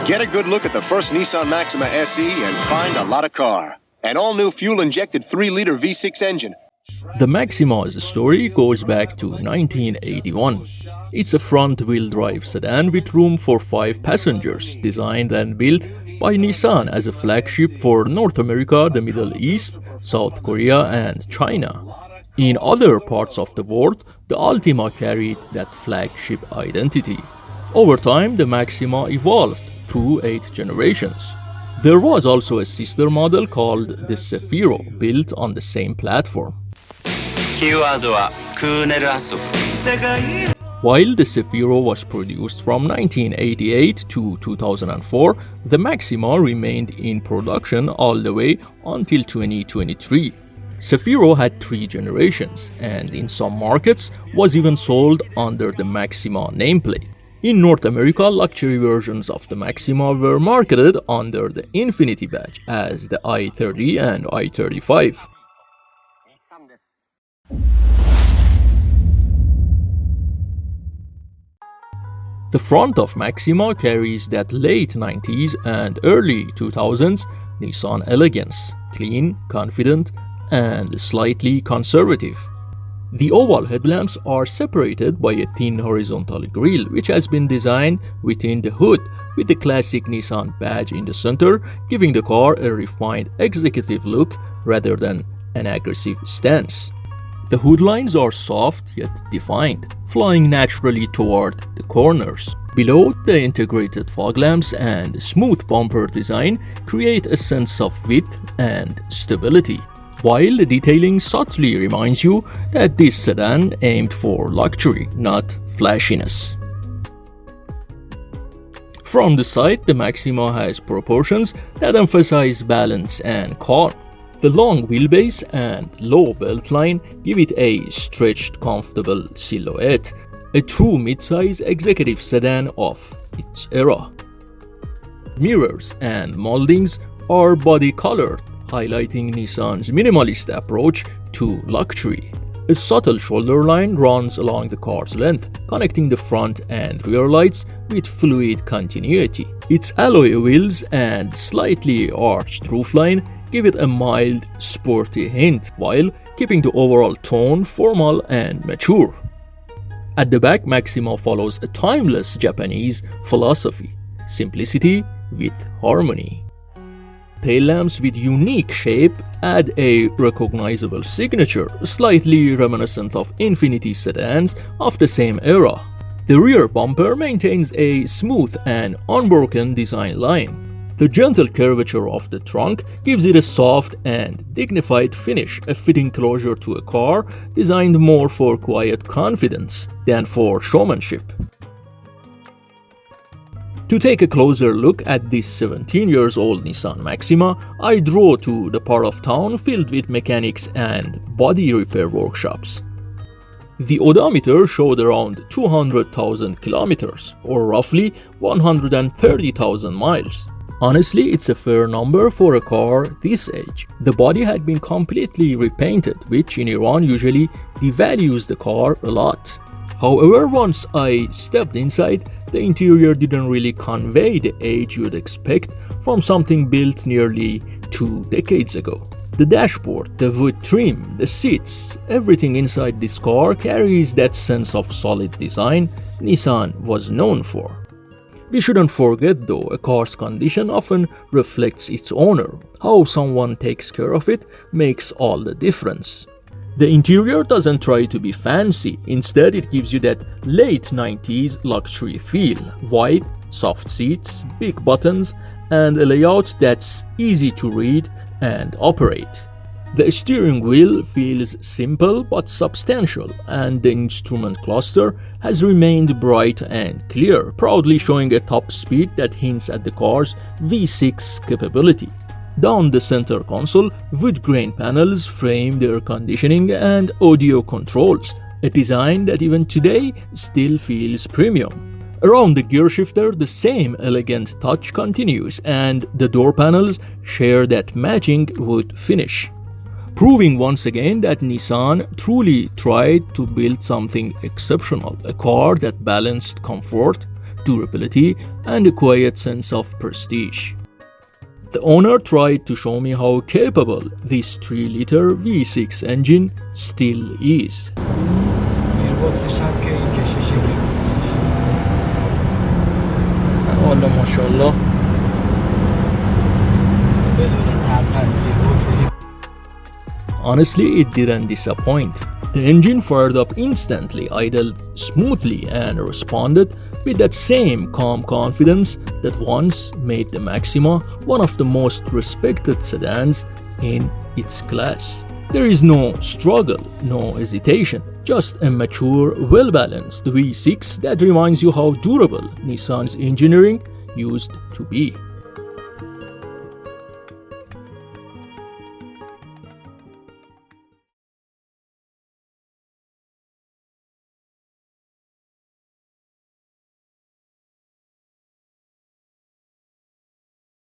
Get a good look at the first Nissan Maxima SE and find a lot of car. An all-new fuel-injected 3-liter V6 engine. The Maxima's story goes back to 1981. It's a front-wheel drive sedan with room for 5 passengers, designed and built by Nissan as a flagship for North America, the Middle East, South Korea and China. In other parts of the world, the Altima carried that flagship identity. Over time, the Maxima evolved through 8 generations. There was also a sister model called the Zafiro, built on the same platform. While the Zafiro was produced from 1988 to 2004, the Maxima remained in production all the way until 2023. Zafiro had 3 generations, and in some markets was even sold under the Maxima nameplate. In North America, luxury versions of the Maxima were marketed under the Infinity badge as the i30 and i35. The front of Maxima carries that late 90s and early 2000s Nissan elegance, clean, confident, and slightly conservative. The oval headlamps are separated by a thin horizontal grille which has been designed within the hood with the classic Nissan badge in the center, giving the car a refined executive look rather than an aggressive stance. The hood lines are soft yet defined, flying naturally toward the corners. Below, the integrated fog lamps and smooth bumper design create a sense of width and stability, while the detailing subtly reminds you that this sedan aimed for luxury, not flashiness. From the side, the Maxima has proportions that emphasize balance and calm. The long wheelbase and low beltline give it a stretched, comfortable silhouette, a true midsize executive sedan of its era. Mirrors and moldings are body-colored, highlighting Nissan's minimalist approach to luxury. A subtle shoulder line runs along the car's length, connecting the front and rear lights with fluid continuity. Its alloy wheels and slightly arched roofline give it a mild, sporty hint while keeping the overall tone formal and mature. At the back, Maxima follows a timeless Japanese philosophy: simplicity with harmony. Tail lamps with unique shape add a recognizable signature, slightly reminiscent of Infinity sedans of the same era. The rear bumper maintains a smooth and unbroken design line. The gentle curvature of the trunk gives it a soft and dignified finish, a fitting closure to a car designed more for quiet confidence than for showmanship. To take a closer look at this 17-year-old Nissan Maxima, I drove to the part of town filled with mechanics and body repair workshops. The odometer showed around 200,000 kilometers, or roughly 130,000 miles. Honestly, it's a fair number for a car this age. The body had been completely repainted, which in Iran usually devalues the car a lot. However, once I stepped inside, the interior didn't really convey the age you'd expect from something built nearly 2 decades ago. The dashboard, the wood trim, the seats, everything inside this car carries that sense of solid design Nissan was known for. We shouldn't forget though, a car's condition often reflects its owner. How someone takes care of it makes all the difference. The interior doesn't try to be fancy, instead it gives you that late 90s luxury feel. Wide, soft seats, big buttons, and a layout that's easy to read and operate. The steering wheel feels simple but substantial, and the instrument cluster has remained bright and clear, proudly showing a top speed that hints at the car's V6 capability. Down the center console, wood grain panels frame the air conditioning and audio controls, a design that even today still feels premium. Around the gear shifter, the same elegant touch continues, and the door panels share that matching wood finish, proving once again that Nissan truly tried to build something exceptional, a car that balanced comfort, durability and a quiet sense of prestige. The owner tried to show me how capable this 3-liter V6 engine still is. والله ماشاءالله. Honestly, it didn't disappoint. The engine fired up instantly, idled smoothly, and responded with that same calm confidence that once made the Maxima one of the most respected sedans in its class. There is no struggle, no hesitation, just a mature, well-balanced V6 that reminds you how durable Nissan's engineering used to be.